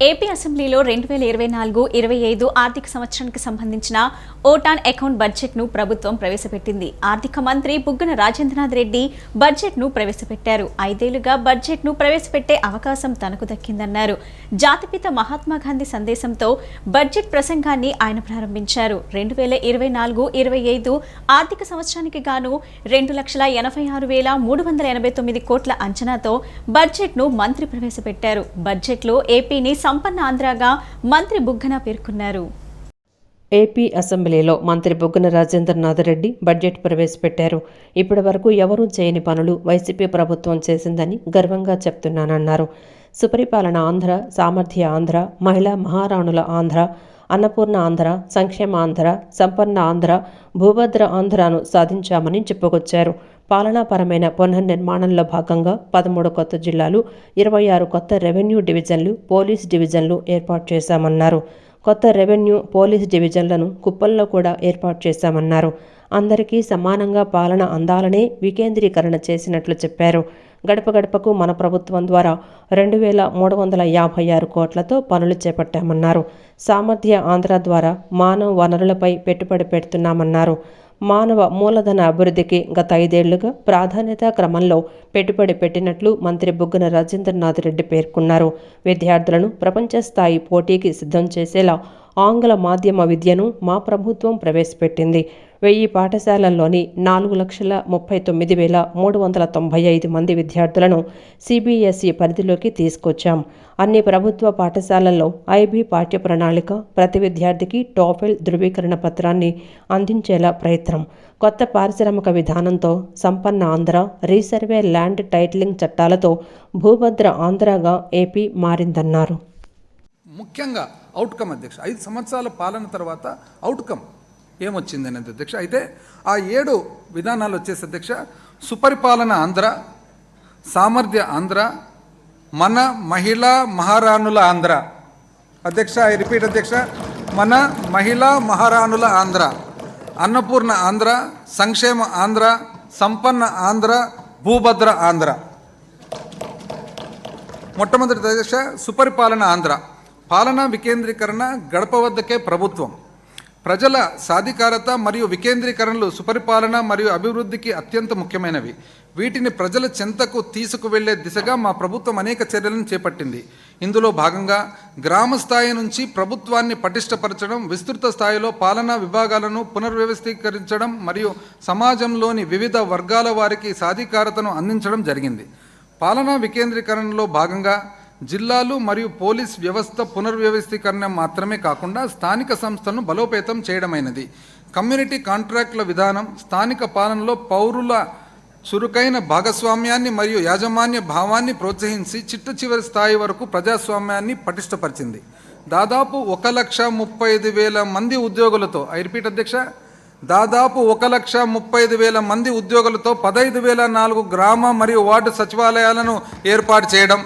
AP అసెంబ్లీలో 2024-25 ఆర్థిక సంవత్సరానికి సంబంధించిన ఓటాన్ అకౌంట్ బడ్జెట్ను ప్రభుత్వం ప్రవేశపెట్టింది. ఆర్థిక మంత్రి బుగ్గన రాజేంద్రనాథ్ రెడ్డి బడ్జెట్ను ప్రవేశపెట్టారు. 5 ఏళ్లుగా బడ్జెట్ను ప్రవేశపెట్టే అవకాశం తనకు దక్కిందన్నారు. జాతిపిత మహాత్మా గాంధీ సందేశంతో బడ్జెట్ ప్రసంగాన్ని ఆయన ప్రారంభించారు. 2024-25 ఆర్థిక సంవత్సరానికి గాను 2,86,389 కోట్ల అంచనాతో బడ్జెట్ను మంత్రి ప్రవేశపెట్టారు. బడ్జెట్లో ఏపీని సంపన్న ఆంధ్రాగా మంత్రి బుగ్గన పేర్కొన్నారు. ఏపీ అసెంబ్లీలో మంత్రి బుగ్గన రాజేంద్రనాథ్ రెడ్డి బడ్జెట్ ప్రవేశపెట్టారు. ఇప్పటి వరకు ఎవరూ చేయని పనులు వైసీపీ ప్రభుత్వం చేసిందని గర్వంగా చెప్తున్నానన్నారు. సుపరిపాలన ఆంధ్ర, సామర్థ్య ఆంధ్ర, మహిళా మహారాణుల ఆంధ్ర, అన్నపూర్ణ ఆంధ్ర, సంక్షేమ ఆంధ్ర, సంపన్న ఆంధ్ర, భూభద్ర ఆంధ్రాను సాధించామని చెప్పుకొచ్చారు. పాలనాపరమైన పునర్నిర్మాణంలో భాగంగా 13 కొత్త జిల్లాలు, 26 కొత్త రెవెన్యూ డివిజన్లు, పోలీస్ డివిజన్లు ఏర్పాటు చేశామన్నారు. కొత్త రెవెన్యూ, పోలీస్ డివిజన్లను కుప్పంలో కూడా ఏర్పాటు చేశామన్నారు. అందరికీ సమానంగా పాలన అందాలనే వికేంద్రీకరణ చేసినట్లు చెప్పారు. గడప గడపకు మన ప్రభుత్వం ద్వారా 2,356 కోట్లతో పనులు చేపట్టామన్నారు. సామర్థ్య ఆంధ్ర ద్వారా మానవ వనరులపై పెట్టుబడి పెడుతున్నామన్నారు. మానవ మూలధన అభివృద్ధికి గత 5 ఏళ్లుగా ప్రాధాన్యతా క్రమంలో పెట్టుబడి పెట్టినట్లు మంత్రి బుగ్గన రాజేంద్రనాథ్ రెడ్డి పేర్కొన్నారు. విద్యార్థులను ప్రపంచ స్థాయి పోటీకి సిద్ధం చేసేలా ఆంగ్ల మాధ్యమ విద్యను మా ప్రభుత్వం ప్రవేశపెట్టింది. 1000 పాఠశాలల్లోని 4,39,395 మంది విద్యార్థులను సిబిఎస్ఈ పరిధిలోకి తీసుకొచ్చాం. అన్ని ప్రభుత్వ పాఠశాలల్లో ఐబీ పాఠ్య ప్రణాళిక, ప్రతి విద్యార్థికి టోఫెల్ ధృవీకరణ పత్రాన్ని అందించేలా ప్రయత్నం. కొత్త పారిశ్రామిక విధానంతో సంపన్న ఆంధ్ర, రీసర్వే ల్యాండ్ టైటిలింగ్ చట్టాలతో భూభద్ర ఆంధ్రగా ఏపీ మారిందన్నారు. ముఖ్యంగా అవుట్కమ్ అధ్యక్ష 5 సంవత్సరాల పాలన తర్వాత అవుట్కమ్ ఏమొచ్చింది అనేది అధ్యక్ష. అయితే ఆ 7 విధానాలు వచ్చేసి అధ్యక్ష, సుపరిపాలన ఆంధ్ర, సామర్థ్య ఆంధ్ర, మన మహిళా మహారాణుల ఆంధ్ర. అధ్యక్ష ఐ రిపీట్ అధ్యక్ష, మన మహిళా మహారాణుల ఆంధ్ర, అన్నపూర్ణ ఆంధ్ర, సంక్షేమ ఆంధ్ర, సంపన్న ఆంధ్ర, భూభద్ర ఆంధ్ర. మొట్టమొదటి అధ్యక్ష సుపరిపాలన ఆంధ్ర. పాలనా వికేంద్రీకరణ, గడప వద్దకే ప్రభుత్వం. ప్రజల సాధికారత మరియు వికేంద్రీకరణలు సుపరిపాలన మరియు అభివృద్ధికి అత్యంత ముఖ్యమైనవి. వీటిని ప్రజల చెంతకు తీసుకువెళ్లే దిశగా మా ప్రభుత్వం అనేక చర్యలను చేపట్టింది. ఇందులో భాగంగా గ్రామ స్థాయి నుంచి ప్రభుత్వాన్ని పటిష్టపరచడం, విస్తృత స్థాయిలో పాలనా విభాగాలను పునర్వ్యవస్థీకరించడం మరియు సమాజంలోని వివిధ వర్గాల వారికి సాధికారతను అందించడం జరిగింది. పాలనా వికేంద్రీకరణలో భాగంగా జిల్లాలు మరియు పోలీస్ వ్యవస్థ పునర్వ్యవస్థీకరణ మాత్రమే కాకుండా స్థానిక సంస్థలను బలోపేతం చేయడమైనది. కమ్యూనిటీ కాంట్రాక్టుల విధానం స్థానిక పాలనలో పౌరుల చురుకైన భాగస్వామ్యాన్ని మరియు యాజమాన్య భావాన్ని ప్రోత్సహించి చిట్ట చివరి స్థాయి వరకు ప్రజాస్వామ్యాన్ని పటిష్టపరిచింది. దాదాపు 1,35,000 మంది ఉద్యోగులతో, ఐ రిపీట్ అధ్యక్ష, దాదాపు 1,35,000 మంది ఉద్యోగులతో 15,004 గ్రామ మరియు వార్డు సచివాలయాలను ఏర్పాటు చేయడం,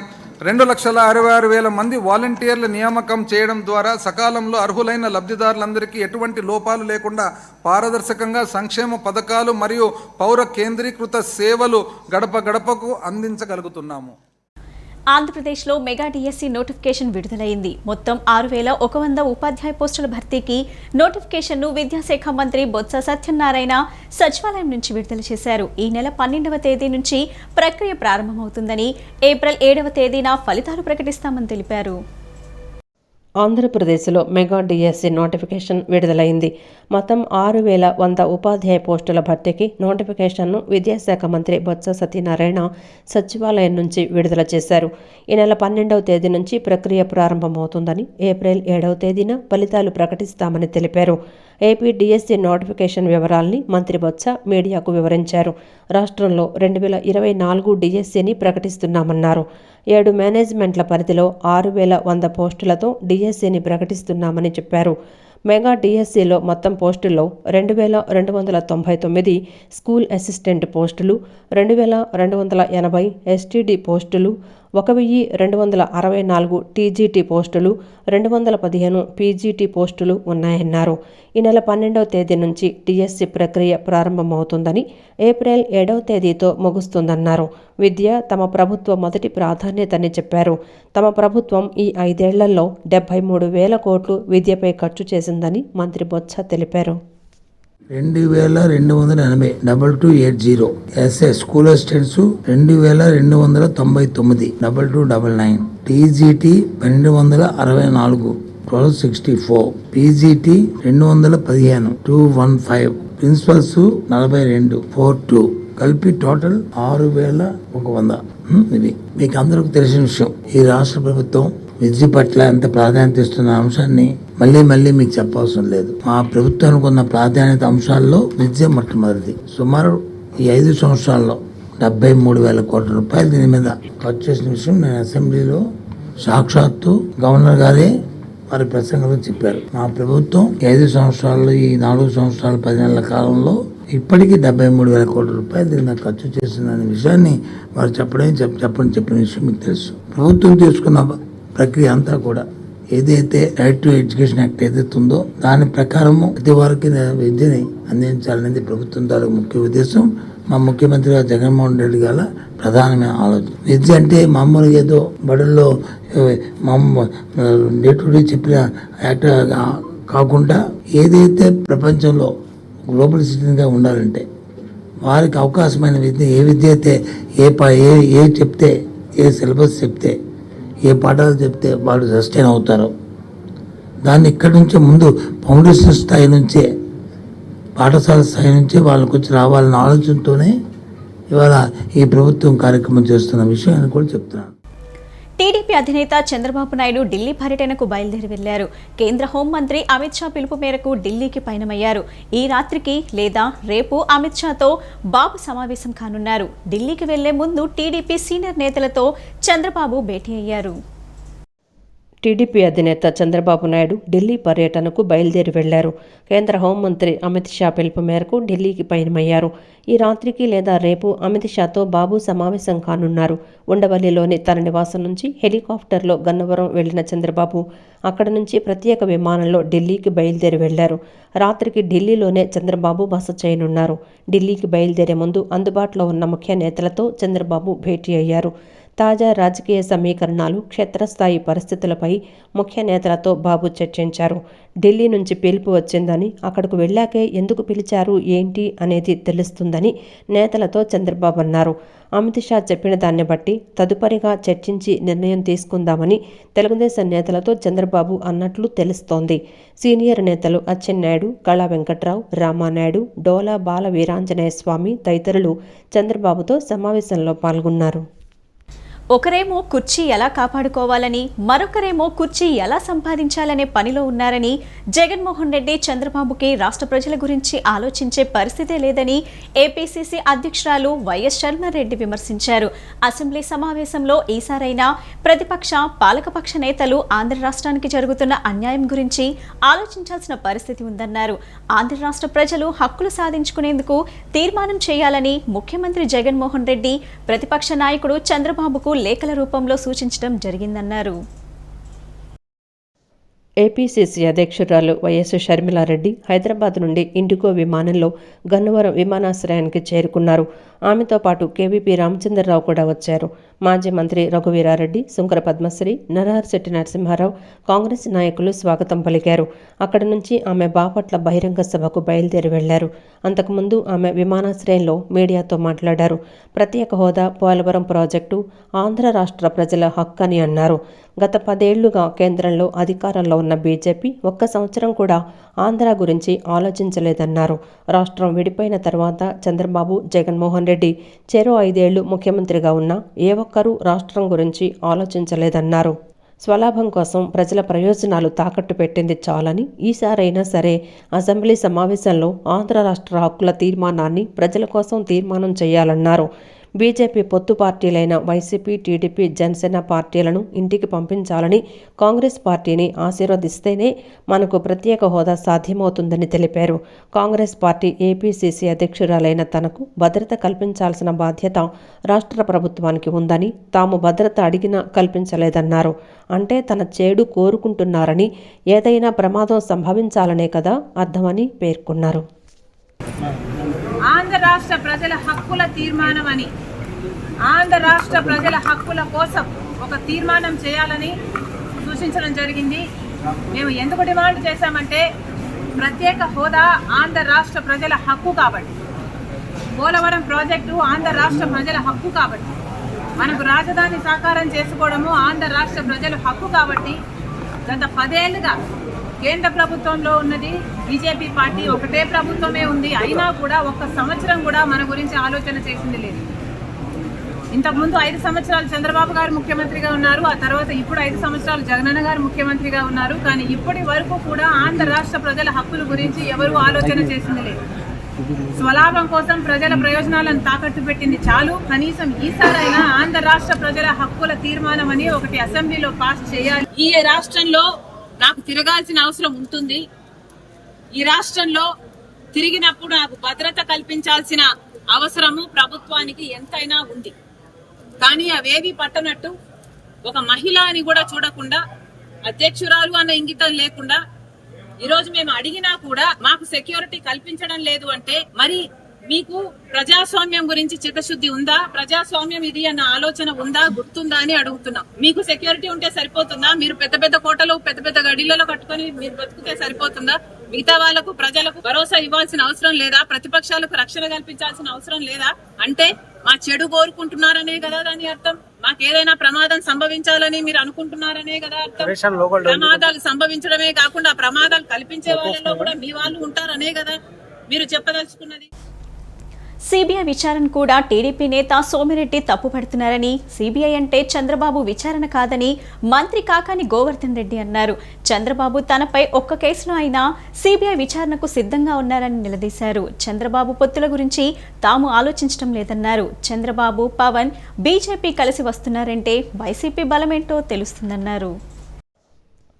2,66,000 మంది వాలంటీర్ల నియామకం చేయడం ద్వారా సకాలంలో అర్హులైన లబ్ధిదారులందరికీ ఎటువంటి లోపాలు లేకుండా పారదర్శకంగా సంక్షేమ పథకాలు మరియు పౌర కేంద్రీకృత సేవలు గడప గడపకు అందించగలుగుతున్నాము. ఆంధ్రప్రదేశ్లో మెగా డిఎస్సి నోటిఫికేషన్ విడుదలైంది. మొత్తం 6,100 ఉపాధ్యాయ పోస్టుల భర్తీకి నోటిఫికేషన్ను విద్యాశాఖ మంత్రి బొత్స సత్యనారాయణ సచివాలయం నుంచి విడుదల చేశారు. ఈ నెల 12వ తేదీ నుంచి ప్రక్రియ ప్రారంభమవుతుందని, ఏప్రిల్ 7వ తేదీన ఫలితాలు ప్రకటిస్తామని తెలిపారు. ఆంధ్రప్రదేశ్లో మెగా డిఎస్సి నోటిఫికేషన్ విడుదలైంది. మొత్తం 6,100 ఉపాధ్యాయ పోస్టుల భర్తీకి నోటిఫికేషన్ను విద్యాశాఖ మంత్రి బొత్స సత్యనారాయణ సచివాలయం నుంచి విడుదల చేశారు. ఈ నెల 12వ తేదీ నుంచి ప్రక్రియ ప్రారంభమవుతుందని, ఏప్రిల్ 7వ తేదీన ఫలితాలు ప్రకటిస్తామని తెలిపారు. ఏపీ డిఎస్సి నోటిఫికేషన్ వివరాల్ని మంత్రి బొత్స మీడియాకు వివరించారు. రాష్ట్రంలో 2024 డిఎస్సిని ప్రకటిస్తున్నామన్నారు. 7 మేనేజ్మెంట్ల పరిధిలో 6,100 పోస్టులతో డిఎస్సిని ప్రకటిస్తున్నామని చెప్పారు. మెగా డిఎస్సిలో మొత్తం పోస్టుల్లో 2,299 స్కూల్ అసిస్టెంట్ పోస్టులు, 2,280 ఎస్టీడీ పోస్టులు, 1264 టీజీటీ పోస్టులు, 215 పీజీటీ పోస్టులు ఉన్నాయన్నారు. ఈ నెల 12వ తేదీ నుంచి డిఎస్సి ప్రక్రియ ప్రారంభమవుతుందని, ఏప్రిల్ 7వ తేదీతో ముగుస్తుందన్నారు. విద్య తమ ప్రభుత్వ మొదటి ప్రాధాన్యతని చెప్పారు. తమ ప్రభుత్వం ఈ 5 ఏళ్లలో 73,000 కోట్లు విద్యపై ఖర్చు చేసిందని మంత్రి బొత్స తెలిపారు. 2280 2280 SS school assistants 2299 2299 TGT 1264 1264 PGT 215 215 principals 42 42 కలిపి టోటల్ 6,100. ఇది మీకు అందరికి తెలిసిన విషయం. ఈ రాష్ట్ర ప్రభుత్వం విద్య పట్ల ఎంత ప్రాధాన్యత ఇస్తున్న అంశాన్ని మళ్ళీ మీకు చెప్పవసరం లేదు. మా ప్రభుత్వానికి ఉన్న ప్రాధాన్యత అంశాల్లో విద్య మొట్టమొదటిది. సుమారు ఈ 5 సంవత్సరాల్లో 73,000 కోట్ల రూపాయలు దీని మీద ఖర్చు చేసిన విషయం నేను అసెంబ్లీలో సాక్షాత్తు గవర్నర్ గారే వారి ప్రసంగంలో చెప్పారు. మా ప్రభుత్వం 5 సంవత్సరాల్లో, ఈ 4 సంవత్సరాల 10 నెలల కాలంలో ఇప్పటికీ 73,000 కోట్ల రూపాయలు దీని మీద ఖర్చు చేసిందనే విషయాన్ని వారు చెప్పిన విషయం మీకు తెలుసు. ప్రభుత్వం తీసుకున్న ప్రక్రియ అంతా కూడా ఏదైతే రైట్ టు ఎడ్యుకేషన్ యాక్ట్ ఏదైతే ఉందో దాని ప్రకారము ప్రతి వారికి విద్యని అందించాలనేది ప్రభుత్వం ద్వారా ముఖ్య ఉద్దేశం. మా ముఖ్యమంత్రి గారు జగన్మోహన్ రెడ్డి గారి ప్రధానమైన ఆలోచన. విద్య అంటే మామూలుగా ఏదో బడుల్లో డే టు డే చెప్పిన యాక్ట్ కాకుండా ఏదైతే ప్రపంచంలో గ్లోబల్ సిటిజన్గా ఉండాలంటే వారికి అవకాశమైన విద్య, ఏ విద్య అయితే ఏ చెప్తే, ఏ సిలబస్ చెప్తే, ఏ పాఠాలు చెప్తే వాళ్ళు సస్టైన్ అవుతారో దాన్ని ఇక్కడి నుంచే ముందు ఫౌండేషన్ స్థాయి నుంచే, పాఠశాల స్థాయి నుంచే వాళ్ళకి వచ్చి రావాలన్న ఆలోచనతోనే ఇవాళ ఈ ప్రభుత్వం కార్యక్రమం చేస్తున్న విషయాన్ని కూడా చెప్తున్నాను. టీడీపీ అధినేత చంద్రబాబు నాయుడు ఢిల్లీ పర్యటనకు బయలుదేరి వెళ్లారు. కేంద్ర హోంమంత్రి అమిత్ షా పిలుపు మేరకు ఢిల్లీకి పయనమయ్యారు. ఈ రాత్రికి లేదా రేపు అమిత్ షాతో బాబు సమావేశం కానున్నారు. ఢిల్లీకి వెళ్లే ముందు టీడీపీ సీనియర్ నేతలతో చంద్రబాబు భేటీ అయ్యారు. టీడీపీ అధినేత చంద్రబాబు నాయుడు ఢిల్లీ పర్యటనకు బయలుదేరి వెళ్లారు. కేంద్ర హోంమంత్రి అమిత్ షా పిలుపు మేరకు ఢిల్లీకి పయనమయ్యారు. ఈ రాత్రికి లేదా రేపు అమిత్ షాతో బాబు సమావేశం కానున్నారు. ఉండవల్లిలోని తన నివాసం నుంచి హెలికాప్టర్లో గన్నవరం వెళ్లిన చంద్రబాబు అక్కడ నుంచి ప్రత్యేక విమానంలో ఢిల్లీకి బయలుదేరి వెళ్లారు. రాత్రికి ఢిల్లీలోనే చంద్రబాబు బస చేయనున్నారు. ఢిల్లీకి బయలుదేరే ముందు అందుబాటులో ఉన్న ముఖ్య నేతలతో చంద్రబాబు భేటీ అయ్యారు. తాజా రాజకీయ సమీకరణాలు, క్షేత్రస్థాయి పరిస్థితులపై ముఖ్య నేతలతో బాబు చర్చించారు. ఢిల్లీ నుంచి పిలుపు వచ్చిందని, అక్కడకు వెళ్ళాకే ఎందుకు పిలిచారు ఏంటి అనేది తెలుస్తుందని నేతలతో చంద్రబాబు అన్నారు. అమిత్ షా చెప్పిన దాన్ని బట్టి తదుపరిగా చర్చించి నిర్ణయం తీసుకుందామని తెలుగుదేశం నేతలతో చంద్రబాబు అన్నట్లు తెలుస్తోంది. సీనియర్ నేతలు అచ్చెన్నాయుడు, కళా వెంకట్రావు, రామానాయుడు, డోలా బాల వీరాంజనేయ స్వామి తదితరులు చంద్రబాబుతో సమావేశంలో పాల్గొన్నారు. ఒకరేమో కుర్చీ ఎలా కాపాడుకోవాలని, మరొకరేమో కుర్చీ ఎలా సంపాదించాలనే పనిలో ఉన్నారని, జగన్మోహన్ రెడ్డి చంద్రబాబుకి రాష్ట్ర ప్రజల గురించి ఆలోచించే పరిస్థితే లేదని ఏపీసీసీ అధ్యక్షురాలు వైఎస్ షర్మిలారెడ్డి విమర్శించారు. అసెంబ్లీ సమావేశంలో ఈసారైనా ప్రతిపక్ష, పాలకపక్ష నేతలు ఆంధ్ర రాష్ట్రానికి జరుగుతున్న అన్యాయం గురించి ఆలోచించాల్సిన పరిస్థితి ఉందన్నారు. ఆంధ్ర రాష్ట్ర ప్రజలు హక్కులు సాధించుకునేందుకు తీర్మానం చేయాలని ముఖ్యమంత్రి జగన్మోహన్ రెడ్డి ప్రతిపక్ష నాయకుడు చంద్రబాబుకు లేఖల రూపంలో సూచించడం జరిగిందన్నారు. ఏపీసీసీ అధ్యక్షురాలు వైఎస్ షర్మిలారెడ్డి హైదరాబాద్ నుండి ఇండిగో విమానంలో గన్నవరం విమానాశ్రయానికి చేరుకున్నారు. ఆమెతో పాటు కేవీపీ రామచంద్రరావు కూడా వచ్చారు. మాజీ మంత్రి రఘువీరారెడ్డి, శుంకర పద్మశ్రీ, నరహరిశెట్టి నరసింహారావు, కాంగ్రెస్ నాయకులు స్వాగతం పలికారు. అక్కడి నుంచి ఆమె బాపట్ల బహిరంగ సభకు బయలుదేరి వెళ్లారు. అంతకుముందు ఆమె విమానాశ్రయంలో మీడియాతో మాట్లాడారు. ప్రత్యేక హోదా, పోలవరం ప్రాజెక్టు ఆంధ్ర రాష్ట్ర ప్రజల హక్కు అని అన్నారు. గత 10 ఏళ్లుగా కేంద్రంలో అధికారంలో ఉన్న బీజేపీ 1 సంవత్సరం కూడా ఆంధ్ర గురించి ఆలోచించలేదన్నారు. రాష్ట్రం విడిపోయిన తర్వాత చంద్రబాబు, జగన్మోహన్ రెడ్డి చెరో 5 ఏళ్లు ముఖ్యమంత్రిగా ఉన్నా ఏ ఒక్కరూ రాష్ట్రం గురించి ఆలోచించలేదన్నారు. స్వలాభం కోసం ప్రజల ప్రయోజనాలు తాకట్టు పెట్టింది చాలని ఈసారైనా సరే అసెంబ్లీ సమావేశంలో ఆంధ్ర రాష్ట్ర హక్కుల తీర్మానాన్ని ప్రజల కోసం తీర్మానం చేయాలన్నారు. బీజేపీ పొత్తు పార్టీలైన వైసీపీ, టీడీపీ, జనసేన పార్టీలను ఇంటికి పంపించాలని కాంగ్రెస్ పార్టీని ఆశీర్వదిస్తేనే మనకు ప్రత్యేక హోదా సాధ్యమవుతుందని తెలిపారు. కాంగ్రెస్ పార్టీ ఏపీసీసీ అధ్యక్షురాలైన తనకు భద్రత కల్పించాల్సిన బాధ్యత రాష్ట్ర ప్రభుత్వానికి ఉందని, తాము భద్రత అడిగినా కల్పించలేదన్నారు. అంటే తన చెడు కోరుకుంటున్నారని, ఏదైనా ప్రమాదం సంభవించాలనే కదా అర్థమని పేర్కొన్నారు. ఆంధ్ర రాష్ట్ర ప్రజల హక్కుల తీర్మానం అని, ఆంధ్ర రాష్ట్ర ప్రజల హక్కుల కోసం ఒక తీర్మానం చేయాలని సూచించడం జరిగింది. మేము ఎందుకు డిమాండ్ చేశామంటే ప్రత్యేక హోదా ఆంధ్ర రాష్ట్ర ప్రజల హక్కు కాబట్టి, పోలవరం ప్రాజెక్టు ఆంధ్ర రాష్ట్ర ప్రజల హక్కు కాబట్టి, మనకు రాజధాని సాకారం చేసుకోవడము ఆంధ్ర రాష్ట్ర ప్రజల హక్కు కాబట్టి గత 10 ఏళ్లుగా కేంద్ర ప్రభుత్వంలో ఉన్నది బీజేపీ పార్టీ ఒకటే ప్రభుత్వమే ఉంది. అయినా కూడా ఒక్క సంవత్సరం కూడా మన గురించి ఆలోచన చేసింది లేదు. ఇంతకుముందు 5 సంవత్సరాలు చంద్రబాబు గారు ముఖ్యమంత్రిగా ఉన్నారు, ఆ తర్వాత ఇప్పుడు 5 సంవత్సరాలు జగనన్న గారు ముఖ్యమంత్రిగా ఉన్నారు. కానీ ఇప్పటి వరకు కూడా ఆంధ్ర రాష్ట్ర ప్రజల హక్కుల గురించి ఎవరూ ఆలోచన చేసింది లేదు. స్వలాభం కోసం ప్రజల ప్రయోజనాలను తాకట్టు పెట్టింది చాలు. కనీసం ఈసారైనా ఆంధ్ర రాష్ట్ర ప్రజల హక్కుల తీర్మానం అని ఒకటి అసెంబ్లీలో పాస్ చేయాలి. ఈ రాష్ట్రంలో నాకు తిరగాల్సిన అవసరం ఉంటుంది. ఈ రాష్ట్రంలో తిరిగినప్పుడు నాకు భద్రత కల్పించాల్సిన అవసరము ప్రభుత్వానికి ఎంతైనా ఉంది. కానీ అవేవి పట్టనట్టు ఒక మహిళ అని కూడా చూడకుండా, అధ్యక్షురాలు అన్న ఇంగితం లేకుండా ఈరోజు మేము అడిగినా కూడా మాకు సెక్యూరిటీ కల్పించడం లేదు అంటే మరి మీకు ప్రజాస్వామ్యం గురించి చిత్తశుద్ధి ఉందా? ప్రజాస్వామ్యం ఇది అన్న ఆలోచన ఉందా, గుర్తుందా అని అడుగుతున్నాం. మీకు సెక్యూరిటీ ఉంటే సరిపోతుందా? మీరు పెద్ద పెద్ద కోటలు, పెద్ద పెద్ద గడిలలో కట్టుకొని మీరు బతుకుతే సరిపోతుందా? మిగతా వాళ్లకు, ప్రజలకు భరోసా ఇవ్వాల్సిన అవసరం లేదా? ప్రతిపక్షాలకు రక్షణ కల్పించాల్సిన అవసరం లేదా? అంటే మా చెడు కోరుకుంటున్నారనే కదా దాని అర్థం. మాకేదైనా ప్రమాదం సంభవించాలని మీరు అనుకుంటున్నారనే కదా అర్థం. ప్రమాదాలు సంభవించడమే కాకుండా ప్రమాదాలు కల్పించే వాళ్ళలో కూడా మీ వాళ్ళు ఉంటారనే కదా మీరు చెప్పదలుచుకున్నది. సిబిఐ విచారణ కూడా టీడీపీ నేత సోమిరెడ్డి తప్పుపడుతున్నారని, సిబిఐ అంటే చంద్రబాబు విచారణ కాదని మంత్రి కాకాని గోవర్ధన్ రెడ్డి అన్నారు. చంద్రబాబు తనపై ఒక్క కేసులో అయినా సిబిఐ విచారణకు సిద్ధంగా ఉన్నారని నిలదీశారు. చంద్రబాబు పొత్తుల గురించి తాము ఆలోచించడం లేదన్నారు. చంద్రబాబు, పవన్, బీజేపీ కలిసి వస్తున్నారంటే వైసీపీ బలమేంటో తెలుస్తుందన్నారు.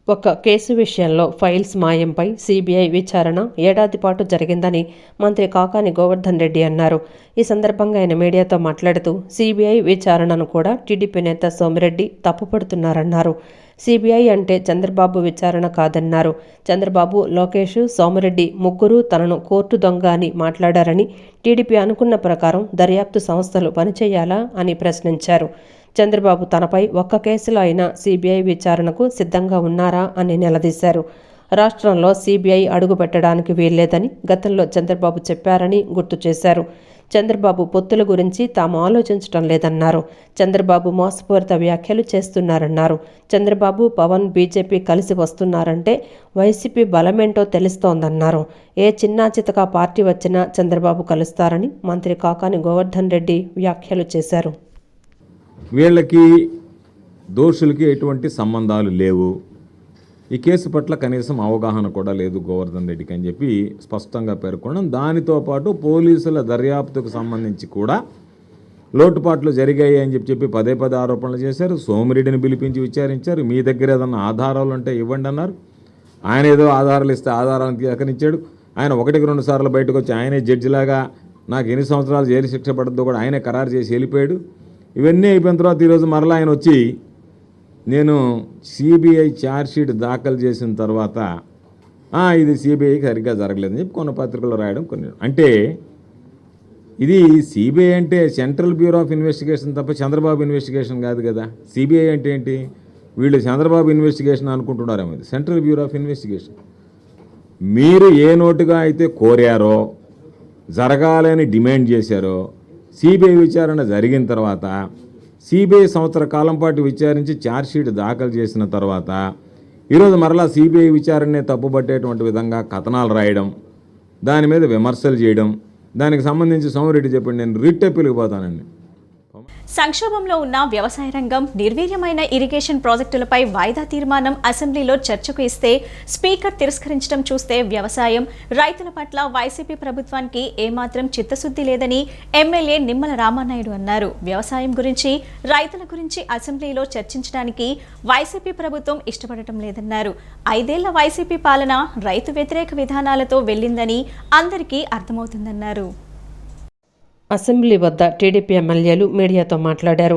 ఒక కేసు విషయంలో ఫైల్స్ మాయంపై సిబిఐ విచారణ ఏడాది పాటు జరిగిందని మంత్రి కాకాని గోవర్ధన్ రెడ్డి అన్నారు. ఈ సందర్భంగా ఆయన మీడియాతో మాట్లాడుతూ సిబిఐ విచారణను కూడా టీడీపీ నేత సోమిరెడ్డి తప్పుపడుతున్నారన్నారు. సిబిఐ అంటే చంద్రబాబు విచారణ కాదన్నారు. చంద్రబాబు, లోకేష్, సోమిరెడ్డి ముగ్గురు తనను కోర్టు దొంగ అని మాట్లాడారని, టీడీపీ అనుకున్న ప్రకారం దర్యాప్తు సంస్థలు పనిచేయాలా అని ప్రశ్నించారు. చంద్రబాబు తనపై ఒక్క కేసులో అయినా సిబిఐ విచారణకు సిద్ధంగా ఉన్నారా అని నిలదీశారు. రాష్ట్రంలో సిబిఐ అడుగు పెట్టడానికి వీల్లేదని గతంలో చంద్రబాబు చెప్పారని గుర్తు చేశారు. చంద్రబాబు పొత్తుల గురించి తాము ఆలోచించడం లేదన్నారు. చంద్రబాబు మోసపూరిత వ్యాఖ్యలు చేస్తున్నారన్నారు. చంద్రబాబు, పవన్, బీజేపీ కలిసి వస్తున్నారంటే వైసీపీ బలమేంటో తెలుస్తోందన్నారు. ఏ చిన్నా చితకా పార్టీ వచ్చినా చంద్రబాబు కలుస్తారని మంత్రి కాకాని గోవర్ధన్ రెడ్డి వ్యాఖ్యలు చేశారు. వీళ్ళకి దోషులకి ఎటువంటి సంబంధాలు లేవు. ఈ కేసు పట్ల కనీసం అవగాహన కూడా లేదు గోవర్ధన్ రెడ్డికి అని చెప్పి స్పష్టంగా పేర్కొనడం. దానితో పాటు పోలీసుల దర్యాప్తుకు సంబంధించి కూడా లోటుపాట్లు జరిగాయి అని చెప్పి పదే ఆరోపణలు చేశారు. సోమిరెడ్డిని పిలిపించి విచారించారు. మీ దగ్గర ఏదన్నా ఆధారాలు ఉంటే ఇవ్వండి అన్నారు. ఆయన ఏదో ఆధారాలు ఇస్తే ఆధారాలను తిరస్కరించాడు. ఆయన 1-2 సార్లు బయటకు వచ్చి ఆయనే జడ్జిలాగా నాకు ఎన్ని సంవత్సరాలు జైలు శిక్ష పడద్దో కూడా ఆయనే ఖరారు చేసి వెళ్ళిపోయాడు. ఇవన్నీ అయిపోయిన తర్వాత ఈరోజు మరలా ఆయన వచ్చి నేను సిబిఐ ఛార్జ్షీట్ దాఖలు చేసిన తర్వాత ఇది సిబిఐకి సరిగ్గా జరగలేదని చెప్పి కొన్ని పత్రికల్లో రాయడం అంటే ఇది సిబిఐ అంటే సెంట్రల్ బ్యూరో ఆఫ్ ఇన్వెస్టిగేషన్ తప్ప చంద్రబాబు ఇన్వెస్టిగేషన్ కాదు కదా. సిబిఐ అంటే ఏంటి? వీళ్ళు చంద్రబాబు ఇన్వెస్టిగేషన్ అనుకుంటున్నారేమో. ఇది సెంట్రల్ బ్యూరో ఆఫ్ ఇన్వెస్టిగేషన్. మీరు ఏ నోటుగా అయితే కోరారో, జరగాలని డిమాండ్ చేశారో, సిబిఐ విచారణ జరిగిన తర్వాత సిబిఐ సంవత్సర కాలం పాటు విచారించి ఛార్జ్షీట్ దాఖలు చేసిన తర్వాత ఈరోజు మరలా సిబిఐ విచారణనే తప్పుపట్టేటువంటి విధంగా కథనాలు రాయడం, దాని మీద విమర్శలు చేయడం, దానికి సంబంధించి సోమిరెడ్డి చెప్పండి నేను రిట్ అప్పీల్కి పోతానండి. సంక్షోభంలో ఉన్న వ్యవసాయ రంగం, నిర్వీర్యమైన ఇరిగేషన్ ప్రాజెక్టులపై వాయిదా తీర్మానం అసెంబ్లీలో చర్చకు ఇస్తే స్పీకర్ తిరస్కరించడం చూస్తే వ్యవసాయం, రైతుల పట్ల వైసీపీ ప్రభుత్వానికి ఏమాత్రం చిత్తశుద్ధి లేదని ఎమ్మెల్యే నిమ్మల రామానాయుడు అన్నారు. వ్యవసాయం గురించి, రైతుల గురించి అసెంబ్లీలో చర్చించడానికి వైసీపీ ప్రభుత్వం ఇష్టపడటం లేదన్నారు. 5 ఏళ్ల వైసీపీ పాలన రైతు వ్యతిరేక విధానాలతో వెళ్లిందని అందరికీ అర్థమవుతుందన్నారు. అసెంబ్లీ వద్ద టీడీపీ ఎమ్మెల్యేలు మీడియాతో మాట్లాడారు.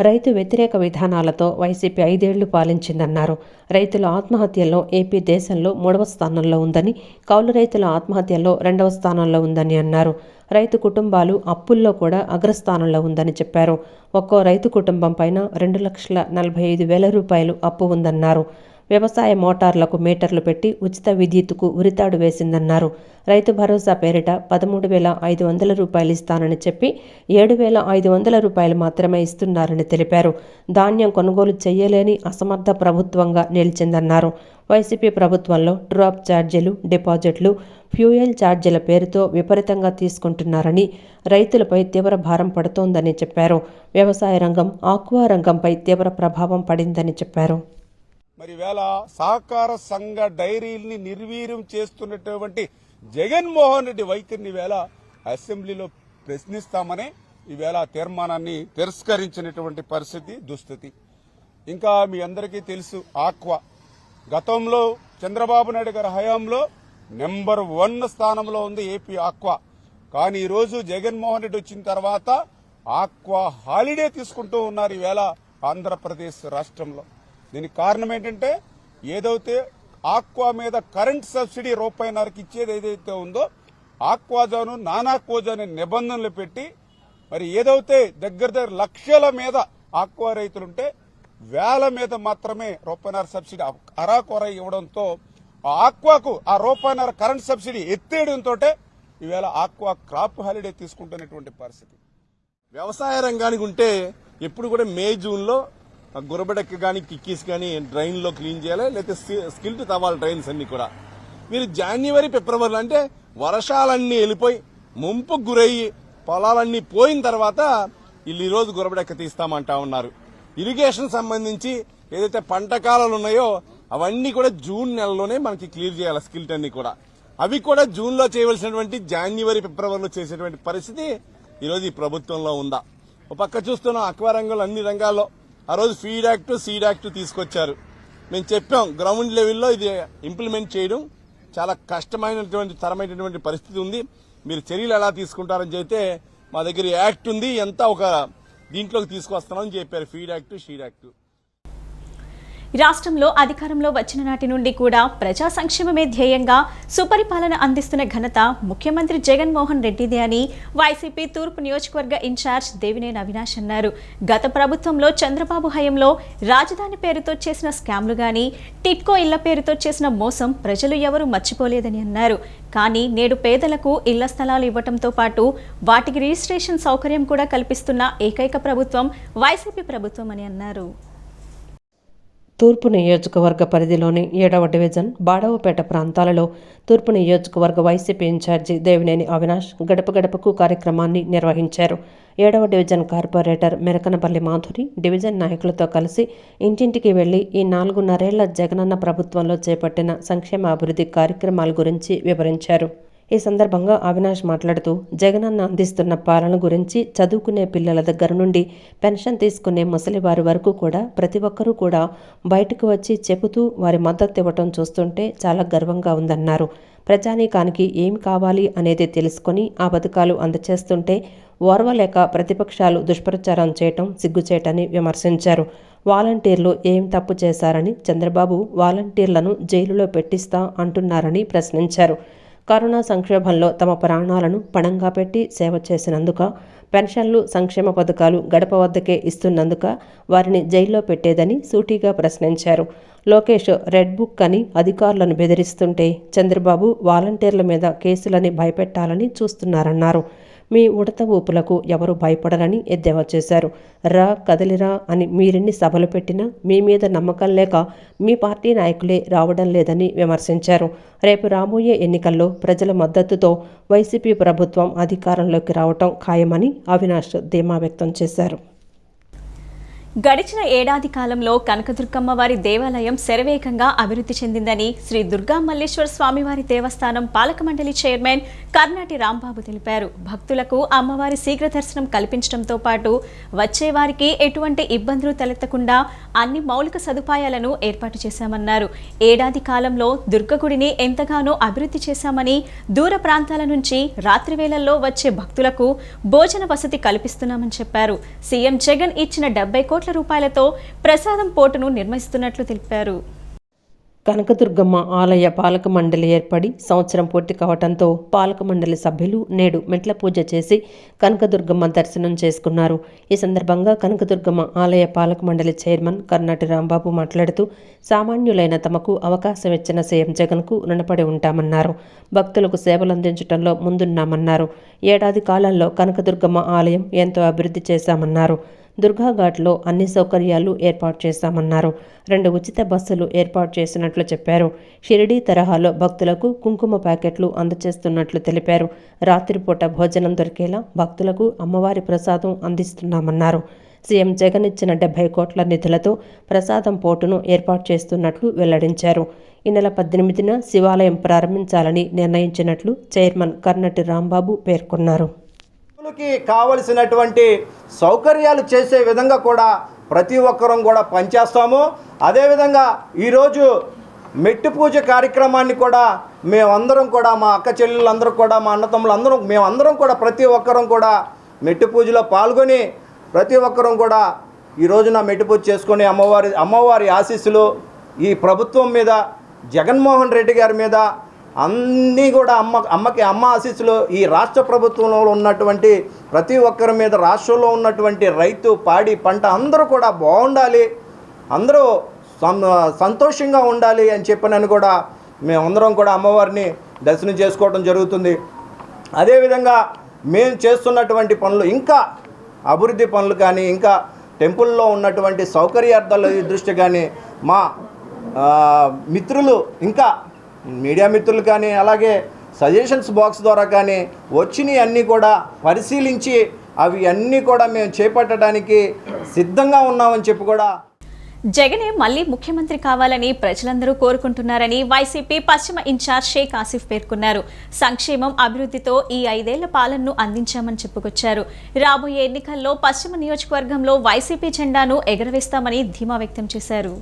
రైతు వ్యతిరేక విధానాలతో వైసీపీ 5 ఏళ్లు పాలించిందన్నారు. రైతుల ఆత్మహత్యల్లో ఏపీ దేశంలో 3వ స్థానంలో ఉందని, కౌలు రైతుల ఆత్మహత్యల్లో 2వ స్థానంలో ఉందని అన్నారు. రైతు కుటుంబాలు అప్పుల్లో కూడా అగ్రస్థానంలో ఉందని చెప్పారు. ఒక్కో రైతు కుటుంబం పైన 2,45,000 రూపాయలు అప్పు ఉందన్నారు. వ్యవసాయ మోటార్లకు మీటర్లు పెట్టి ఉచిత విద్యుత్తుకు ఉరితాడు వేసిందన్నారు. రైతు భరోసా పేరిట 13,500 రూపాయలు ఇస్తానని చెప్పి 7,500 రూపాయలు మాత్రమే ఇస్తున్నారని తెలిపారు. ధాన్యం కొనుగోలు చేయలేని అసమర్థ ప్రభుత్వంగా నిలిచిందన్నారు. వైసీపీ ప్రభుత్వంలో డ్రాప్ ఛార్జీలు, డిపాజిట్లు, ఫ్యూయల్ ఛార్జీల పేరుతో విపరీతంగా తీసుకుంటున్నారని, రైతులపై తీవ్ర భారం పడుతోందని చెప్పారు. వ్యవసాయ రంగం, ఆక్వా రంగంపై తీవ్ర ప్రభావం పడిందని చెప్పారు. మరి వేళ సహకార సంఘ డైరీల్ని నిర్వీర్యం చేస్తున్నటువంటి జగన్మోహన్ రెడ్డి వైఖరిని వేళ అసెంబ్లీలో ప్రశ్నిస్తామని ఈవేళ తీర్మానాన్ని తిరస్కరించినటువంటి పరిస్థితి, దుస్థితి. ఇంకా మీ అందరికీ తెలుసు, ఆక్వా గతంలో చంద్రబాబు నాయుడు గారి హయాంలో నెంబర్ 1 స్థానంలో ఉంది ఏపీ ఆక్వా. కానీ ఈరోజు జగన్మోహన్ రెడ్డి వచ్చిన తర్వాత ఆక్వా హాలిడే తీసుకుంటూ ఉన్నారు ఈవేళ ఆంధ్రప్రదేశ్ రాష్ట్రంలో. దీనికి కారణం ఏంటంటే, ఏదైతే ఆక్వా మీద కరెంట్ సబ్సిడీ ₹1.5కి ఇచ్చేది ఏదైతే ఉందో, ఆక్వాజోను, నానాక్వాజో అనే నిబంధనలు పెట్టి మరి ఏదైతే దగ్గర లక్షల మీద ఆక్వా రైతులుంటే వేల మీద మాత్రమే ₹1.5 సబ్సిడీ అరాకొర ఇవ్వడంతో ఆ ఆక్వాకు ఆ ₹1.5 కరెంట్ సబ్సిడీ ఎత్తేయడంతో ఈవేళ ఆక్వా క్రాప్ హాలిడే తీసుకుంటున్నటువంటి పరిస్థితి. వ్యవసాయ రంగానికి ఉంటే ఎప్పుడు కూడా మే, జూన్లో గురబెడక్క కానీ, కిక్కీస్ కానీ డ్రైన్లో క్లీన్ చేయాలి, లేకపోతే స్కిల్ట్ తవ్వాలి డ్రైన్స్ అన్ని కూడా. మీరు జనవరి, ఫిబ్రవరిలో అంటే వర్షాలన్నీ వెళ్ళిపోయి ముంపుకు గురయ్యి పొలాలన్నీ పోయిన తర్వాత వీళ్ళు ఈరోజు గురబెడక్క తీస్తామంటా ఉన్నారు. ఇరిగేషన్ సంబంధించి ఏదైతే పంట కాలాలు ఉన్నాయో అవన్నీ కూడా జూన్ నెలలోనే మనకి క్లియర్ చేయాలి, స్కిల్ట్ అన్ని కూడా. అవి కూడా జూన్లో చేయవలసినటువంటి జనవరి, ఫిబ్రవరిలో చేసేటువంటి పరిస్థితి ఈరోజు ఈ ప్రభుత్వంలో ఉందా? ఒక పక్క చూస్తున్నాం ఆక్వా రంగంలో అన్ని రంగాల్లో ఆ రోజు ఫీడ్ యాక్ట్, సీడ్ యాక్ట్ తీసుకొచ్చారు. మేము చెప్పాం, గ్రౌండ్ లెవెల్లో ఇది ఇంప్లిమెంట్ చేయడం చాలా కష్టమైనటువంటి తరమైనటువంటి పరిస్థితి ఉంది, మీరు చర్యలు ఎలా తీసుకుంటారని చెప్తే మా దగ్గర యాక్ట్ ఉంది, ఎంత ఒక దీంట్లోకి తీసుకొస్తున్నామని చెప్పారు, ఫీడ్ యాక్ట్, షీడ్ యాక్ట్. రాష్ట్రంలో అధికారంలో వచ్చిన నాటి నుండి కూడా ప్రజా సంక్షేమమే ధ్యేయంగా సుపరిపాలన అందిస్తున్న ఘనత ముఖ్యమంత్రి జగన్మోహన్ రెడ్డిదే అని వైసీపీ తూర్పు నియోజకవర్గ ఇన్ఛార్జ్ దేవినేని అవినాష్ అన్నారు. గత ప్రభుత్వంలో చంద్రబాబు హయాంలో రాజధాని పేరుతో చేసిన స్కామ్లు గాని, టిట్కో ఇళ్ల పేరుతో చేసిన మోసం ప్రజలు ఎవరూ మర్చిపోలేదని అన్నారు. కానీ నేడు పేదలకు ఇళ్ల స్థలాలు ఇవ్వడంతో పాటు వాటికి రిజిస్ట్రేషన్ సౌకర్యం కూడా కల్పిస్తున్న ఏకైక ప్రభుత్వం వైసీపీ ప్రభుత్వం అని అన్నారు. తూర్పు నియోజకవర్గ పరిధిలోని 7వ డివిజన్ బాడవపేట ప్రాంతాలలో తూర్పు నియోజకవర్గ వైసీపీ ఇన్ఛార్జి దేవినేని అవినాష్ గడప గడపకు కార్యక్రమాన్ని నిర్వహించారు. 7వ division corporator Merakanapalli Madhuri division నాయకులతో కలిసి ఇంటింటికి వెళ్లి ఈ 4.5 ఏళ్ల జగనన్న ప్రభుత్వంలో చేపట్టిన సంక్షేమ అభివృద్ధి కార్యక్రమాల గురించి వివరించారు. ఈ సందర్భంగా అవినాష్ మాట్లాడుతూ జగనన్న అందిస్తున్న పాలన గురించి చదువుకునే పిల్లల దగ్గర నుండి పెన్షన్ తీసుకునే ముసలివారి వరకు కూడా ప్రతి ఒక్కరూ కూడా బయటకు వచ్చి చెబుతూ వారి మద్దతు ఇవ్వటం చూస్తుంటే చాలా గర్వంగా ఉందన్నారు. ప్రజానీకానికి ఏమి కావాలి అనేది తెలుసుకొని ఆ పథకాలు అందచేస్తుంటే ఓర్వలేక ప్రతిపక్షాలు దుష్ప్రచారం చేయటం సిగ్గుచేటని విమర్శించారు. వాలంటీర్లు ఏం తప్పు చేశారని, చంద్రబాబు వాలంటీర్లను జైలులో పెట్టిస్తా అంటున్నారని ప్రశ్నించారు. కరోనా సంక్షోభంలో తమ ప్రాణాలను పణంగా పెట్టి సేవ చేసినందుక, పెన్షన్లు, సంక్షేమ పథకాలు గడప వద్దకే ఇస్తున్నందుక వారిని జైల్లో పెట్టేదని సూటిగా ప్రశ్నించారు. లోకేష్ రెడ్ బుక్ అని అధికారులను బెదిరిస్తుంటే చంద్రబాబు వాలంటీర్ల మీద కేసులని భయపెట్టాలని చూస్తున్నారన్నారు. మీ ఉడత ఊపులకు ఎవరు భయపడరని ఎద్దేవా చేశారు. రా కదలిరా అని మీరెన్ని సభలు పెట్టినా మీ మీద నమ్మకం లేక మీ పార్టీ నాయకులే రావడం లేదని విమర్శించారు. రేపు రాబోయే ఎన్నికల్లో ప్రజల మద్దతుతో వైసీపీ ప్రభుత్వం అధికారంలోకి రావటం ఖాయమని అవినాష్ ధీమా వ్యక్తం చేశారు. గడిచిన ఏడాది కాలంలో కనకదుర్గమ్మ వారి దేవాలయం శరవేగంగా అభివృద్ధి చెందిందని శ్రీ దుర్గా మల్లేశ్వర స్వామివారి దేవస్థానం పాలక మండలి చైర్మన్ కర్నాటి రాంబాబు తెలిపారు. భక్తులకు అమ్మవారి శీఘ్ర దర్శనం కల్పించడంతో పాటు వచ్చేవారికి ఎటువంటి ఇబ్బందులు తలెత్తకుండా అన్ని మౌలిక సదుపాయాలను ఏర్పాటు చేశామన్నారు. ఏడాది కాలంలో దుర్గగుడిని ఎంతగానో అభివృద్ధి చేశామని, దూర ప్రాంతాల నుంచి రాత్రి వేళల్లో వచ్చే భక్తులకు భోజన వసతి కల్పిస్తున్నామని చెప్పారు. సీఎం జగన్ ఇచ్చిన 70 కోట్ల రూపాయలతో ప్రసాదం పోర్టును నిర్మిస్తున్నట్లు తెలిపారు. కనకదుర్గమ్మ ఆలయ పాలక మండలి ఏర్పడి సంవత్సరం పూర్తి కావడంతో పాలక మండలి సభ్యులు నేడు మెట్ల పూజ చేసి కనకదుర్గమ్మ దర్శనం చేసుకున్నారు. ఈ సందర్భంగా కనకదుర్గమ్మ ఆలయ పాలక మండలి చైర్మన్ కర్నాటి రాంబాబు మాట్లాడుతూ సామాన్యులైన తమకు అవకాశం ఇచ్చిన సీఎం జగన్కు రుణపడి ఉంటామన్నారు. భక్తులకు సేవలు అందించడంలో ముందున్నామన్నారు. ఏడాది కాలంలో కనకదుర్గమ్మ ఆలయం ఎంతో అభివృద్ధి చేశామన్నారు. దుర్గాఘాట్లో అన్ని సౌకర్యాలు ఏర్పాటు చేశామన్నారు. 2 ఉచిత బస్సులు ఏర్పాటు చేసినట్లు చెప్పారు. షిరిడీ తరహాలో భక్తులకు కుంకుమ ప్యాకెట్లు అందజేస్తున్నట్లు తెలిపారు. రాత్రిపూట భోజనం దొరికేలా భక్తులకు అమ్మవారి ప్రసాదం అందిస్తున్నామన్నారు. సీఎం జగన్ ఇచ్చిన 70 కోట్ల నిధులతో ప్రసాదం పోర్టును ఏర్పాటు చేస్తున్నట్లు వెల్లడించారు. ఈ నెల 18న శివాలయం ప్రారంభించాలని నిర్ణయించినట్లు చైర్మన్ కర్నటి రాంబాబు పేర్కొన్నారు. కావలసినటువంటి సౌకర్యాలు చేసే విధంగా కూడా ప్రతి ఒక్కరం కూడా పనిచేస్తాము. అదేవిధంగా ఈరోజు మెట్టు పూజ కార్యక్రమాన్ని కూడా మేమందరం కూడా, మా అక్క చెల్లెళ్ళందరూ కూడా, మా అన్నతమ్ములు అందరం, మేమందరం కూడా ప్రతి ఒక్కరం కూడా మెట్టు పూజలో పాల్గొని ప్రతి ఒక్కరం కూడా ఈ రోజున మెట్టు పూజ చేసుకొని అమ్మవారి ఆశీస్సులు ఈ ప్రభుత్వం మీద, జగన్మోహన్ రెడ్డి గారి మీద అన్నీ కూడా అమ్మ ఆశీస్సులు ఈ రాష్ట్ర ప్రభుత్వంలో ఉన్నటువంటి ప్రతి ఒక్కరి మీద, రాష్ట్రంలో ఉన్నటువంటి రైతు, పాడి, పంట అందరూ కూడా బాగుండాలి, అందరూ సంతోషంగా ఉండాలి అని చెప్పినని కూడా మేమందరం కూడా అమ్మవారిని దర్శనం చేసుకోవడం జరుగుతుంది. అదేవిధంగా మేము చేస్తున్నటువంటి పనులు, ఇంకా అభివృద్ధి పనులు కానీ, ఇంకా టెంపుల్లో ఉన్నటువంటి సౌకర్యార్థాల దృష్టి కానీ మా మిత్రులు, ఇంకా మీడియా మిత్రులు కానీ, అలాగే సజెషన్స్ బాక్స్ ద్వారా కానీ వచ్చినవి అన్నీ కూడా పరిశీలించి అవి అన్నీ కూడా మేము చేపట్టడానికి సిద్ధంగా ఉన్నామని చెప్పి కూడా జగనే మళ్లీ ముఖ్యమంత్రి కావాలని ప్రజలందరూ కోరుకుంటున్నారని వైసీపీ పశ్చిమ ఇన్ఛార్జ్ షేక్ ఆసిఫ్ పేర్కొన్నారు. సంక్షేమం, అభివృద్ధితో ఈ 5 ఏళ్ల పాలనను అందించామని చెప్పుకొచ్చారు. రాబోయే ఎన్నికల్లో పశ్చిమ నియోజకవర్గంలో వైసీపీ జెండాను ఎగరవేస్తామని ధీమా వ్యక్తం చేశారు.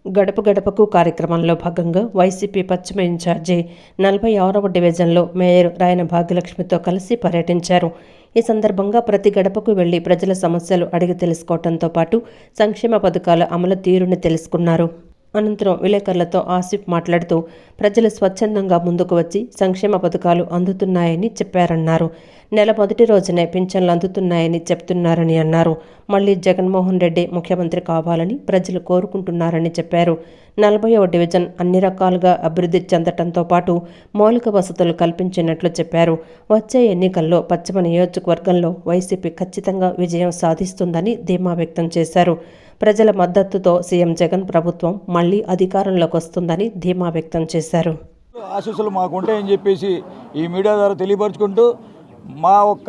గడప గడపకు కార్యక్రమంలో భాగంగా వైసీపీ పశ్చిమ ఇన్ఛార్జి 46వ డివిజన్లో మేయర్ రాయన భాగ్యలక్ష్మితో కలిసి పర్యటించారు. ఈ సందర్భంగా ప్రతి గడపకు వెళ్లి ప్రజల సమస్యలు అడిగి తెలుసుకోవడంతో పాటు సంక్షేమ పథకాల అమలు తీరుని తెలుసుకున్నారు. అనంతరం విలేకరులతో ఆసిఫ్ మాట్లాడుతూ ప్రజలు స్వచ్ఛందంగా ముందుకు వచ్చి సంక్షేమ పథకాలు అందుతున్నాయని చెప్పారన్నారు. నెల మొదటి రోజునే పింఛన్లు అందుతున్నాయని చెప్తున్నారని అన్నారు. మళ్లీ జగన్మోహన్ రెడ్డి ముఖ్యమంత్రి కావాలని ప్రజలు కోరుకుంటున్నారని చెప్పారు. 40వ డివిజన్ అన్ని రకాలుగా అభివృద్ధి చెందటంతో పాటు మౌలిక వసతులు కల్పించినట్లు చెప్పారు. వచ్చే ఎన్నికల్లో పశ్చిమ నియోజకవర్గంలో వైసీపీ ఖచ్చితంగా విజయం సాధిస్తుందని ధీమా వ్యక్తం చేశారు. ప్రజల మద్దతుతో సీఎం జగన్ ప్రభుత్వం మళ్లీ అధికారంలోకి వస్తుందని ధీమా వ్యక్తం చేశారు. ఆశీస్సులు మాకుంటాయని చెప్పేసి ఈ మీడియా ద్వారా తెలియపరుచుకుంటూ మా ఒక్క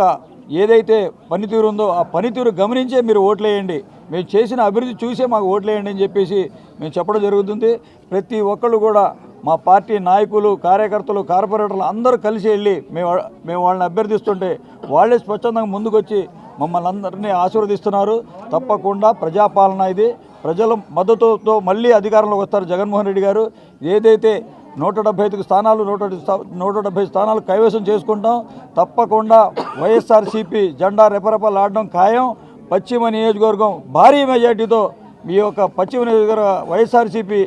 ఏదైతే పనితీరు ఉందో ఆ పనితీరు గమనించే మీరు ఓట్లేయండి, మేము చేసిన అభివృద్ధి చూసే మాకు ఓట్లేయండి అని చెప్పేసి మేము చెప్పడం జరుగుతుంది. ప్రతి ఒక్కళ్ళు కూడా మా పార్టీ నాయకులు, కార్యకర్తలు, కార్పొరేటర్లు అందరూ కలిసి వెళ్ళి మేము వాళ్ళని అభ్యర్థిస్తుంటే వాళ్ళే స్వచ్ఛందంగా ముందుకొచ్చి మమ్మల్ని అందరినీ ఆశీర్వదిస్తున్నారు. తప్పకుండా ప్రజాపాలన ఇది, ప్రజల మద్దతుతో మళ్ళీ అధికారంలోకి వస్తారు జగన్మోహన్ రెడ్డి గారు. ఏదైతే 175 స్థానాలు 170 స్థానాలు కైవసం చేసుకుంటాం. తప్పకుండా వైఎస్ఆర్సీపీ జెండా రెపరెపలాడడం ఖాయం. పశ్చిమ నియోజకవర్గం భారీ మెజార్టీతో మీ యొక్క పశ్చిమ నియోజకవర్గ వైఎస్ఆర్సీపీ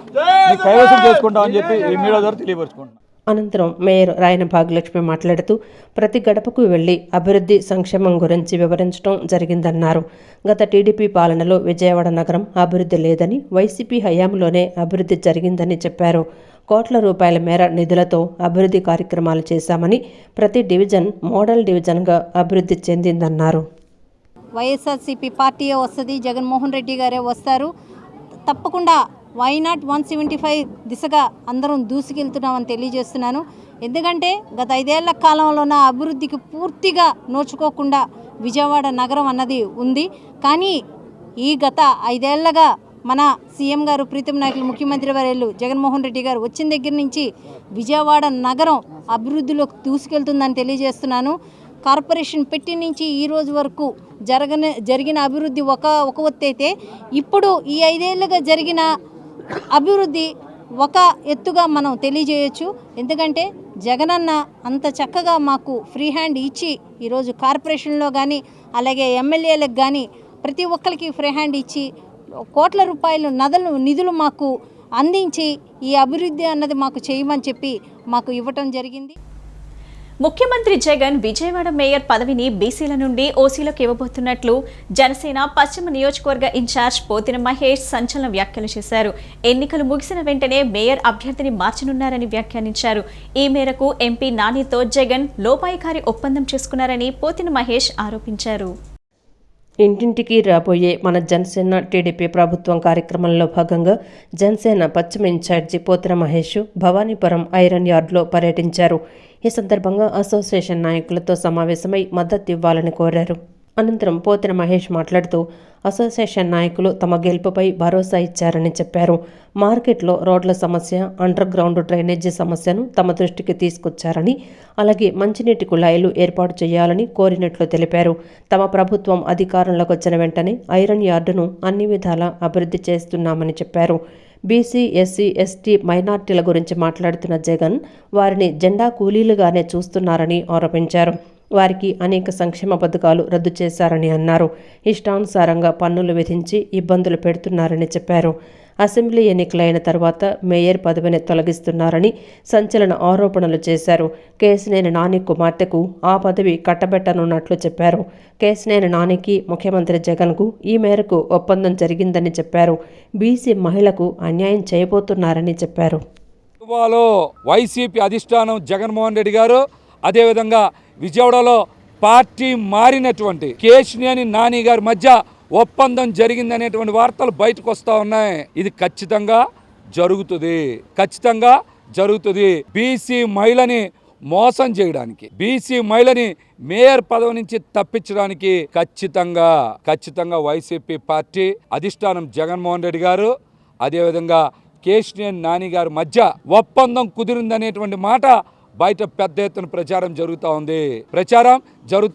కైవసం చేసుకుంటామని చెప్పి ఈ మీడియా ద్వారా తెలియపరుచుకుంటాం. అనంతరం మేయర్ రాయన భాగ్యలక్ష్మి మాట్లాడుతూ ప్రతి గడపకు వెళ్లి అభివృద్ధి, సంక్షేమం గురించి వివరించడం జరిగిందన్నారు. గత టీడీపీ పాలనలో విజయవాడ నగరం అభివృద్ధి లేదని, వైసీపీ హయాంలోనే అభివృద్ధి జరిగిందని చెప్పారు. కోట్ల రూపాయల మేర నిధులతో అభివృద్ధి కార్యక్రమాలు చేశామని, ప్రతి డివిజన్ మోడల్ డివిజన్గా అభివృద్ధి చెందిందన్నారు. వైఎస్ఆర్సీపీ పార్టీయే వస్తుంది, జగన్మోహన్ రెడ్డి గారే వస్తారు. తప్పకుండా వైనాట్ 175 దిశగా అందరం దూసుకెళ్తున్నామని తెలియజేస్తున్నాను. ఎందుకంటే గత 5 ఏళ్ల కాలంలోన అభివృద్ధికి పూర్తిగా నోచుకోకుండా విజయవాడ నగరం అన్నది ఉంది. కానీ ఈ గత 5 ఏళ్లగా మన సీఎం గారు ప్రీతం నాయకులు ముఖ్యమంత్రి వర్యులు జగన్మోహన్ రెడ్డి గారు వచ్చిన దగ్గర నుంచి విజయవాడ నగరం అభివృద్ధిలోకి దూసుకెళ్తుందని తెలియజేస్తున్నాను. కార్పొరేషన్ పెట్టి నుంచి ఈ రోజు వరకు జరిగిన అభివృద్ధి ఒక ఒత్తి అయితే, ఇప్పుడు ఈ 5 ఏళ్లుగా జరిగిన అభివృద్ధి ఒక ఎత్తుగా మనం తెలియజేయచ్చు. ఎందుకంటే జగనన్న అంత చక్కగా మాకు ఫ్రీ హ్యాండ్ ఇచ్చి ఈరోజు కార్పొరేషన్లో కానీ అలాగే ఎమ్మెల్యేలకు కానీ ప్రతి ఒక్కరికి ఫ్రీ హ్యాండ్ ఇచ్చి కోట్ల రూపాయలు నిధులు మాకు అందించి ఈ అభివృద్ధి అన్నది మాకు చేయమని చెప్పి మాకు ఇవ్వటం జరిగింది. ముఖ్యమంత్రి జగన్ విజయవాడ మేయర్ పదవిని బీసీల నుండి ఓసీలకు ఇవ్వబోతున్నట్లు జనసేన పశ్చిమ నియోజకవర్గ ఇన్ఛార్జ్ పోతిన మహేష్ సంచలన వ్యాఖ్యలు చేశారు. ఎన్నికలు ముగిసిన వెంటనే మేయర్ అభ్యర్థిని మార్చనున్నారని వ్యాఖ్యానించారు. ఈ మేరకు ఎంపీ నానితో జగన్ లోపాయికారి ఒప్పందం చేసుకున్నారని పోతిన మహేష్ ఆరోపించారు. ఇంటింటికి రాబోయే మన జనసేన టీడీపీ ప్రభుత్వం కార్యక్రమంలో భాగంగా జనసేన పశ్చిమ ఇన్ఛార్జి పోతిన మహేష్ భవానీపురం ఐరన్ యార్డ్లో పర్యటించారు. ఈ సందర్భంగా అసోసియేషన్ నాయకులతో సమావేశమై మద్దతు ఇవ్వాలని కోరారు. అనంతరం పోతిన మహేష్ మాట్లాడుతూ అసోసియేషన్ నాయకులు తమ గెలుపుపై భరోసా ఇచ్చారని చెప్పారు. మార్కెట్లో రోడ్ల సమస్య, అండర్ గ్రౌండ్ డ్రైనేజీ సమస్యను తమ దృష్టికి తీసుకొచ్చారని, అలాగే మంచినీటి కుళాయిలు ఏర్పాటు చేయాలని కోరినట్లు తెలిపారు. తమ ప్రభుత్వం అధికారంలోకి వచ్చిన వెంటనే ఐరన్ యార్డును అన్ని విధాలా అభివృద్ధి చేస్తున్నామని చెప్పారు. బీసీ, ఎస్సీ, ఎస్టీ, మైనార్టీల గురించి మాట్లాడుతున్న జగన్ వారిని జెండా కూలీలుగానే చూస్తున్నారని ఆరోపించారు. వారికి అనేక సంక్షేమ పథకాలు రద్దు చేశారని అన్నారు. ఇష్టానుసారంగా పన్నులు విధించి ఇబ్బందులు పెడుతున్నారని చెప్పారు. అసెంబ్లీ ఎన్నికలైన తర్వాత మేయర్ పదవిని తొలగిస్తున్నారని సంచలన ఆరోపణలు చేశారు. కేశినేని నాని కుమార్తెకు ఆ పదవి కట్టబెట్టనున్నట్లు చెప్పారు. కేశినేని నానికి ముఖ్యమంత్రి జగన్కు ఈ మేరకు ఒప్పందం జరిగిందని చెప్పారు. బీసీ మహిళకు అన్యాయం చేయబోతున్నారని చెప్పారు. వైసీపీ అధిష్టానం జగన్మోహన్ రెడ్డి గారు, అదేవిధంగా విజయవాడలో పార్టీ మారినటువంటి కేశినేని నాని గారి మధ్య ఒప్పందం జరిగిందనేటువంటి వార్తలు బయటకు వస్తూ ఉన్నాయి. ఇది ఖచ్చితంగా జరుగుతుంది. బీసీ మహిళని మోసం చేయడానికి, బీసీ మహిళని మేయర్ పదవి నుంచి తప్పించడానికి ఖచ్చితంగా వైసీపీ పార్టీ అధిష్టానం జగన్మోహన్ రెడ్డి గారు, అదేవిధంగా కేశినేని నాని గారి మధ్య ఒప్పందం కుదిరిందనేటువంటి మాట బయట పెద్ద ఎత్తున ప్రచారం జరుగుతూ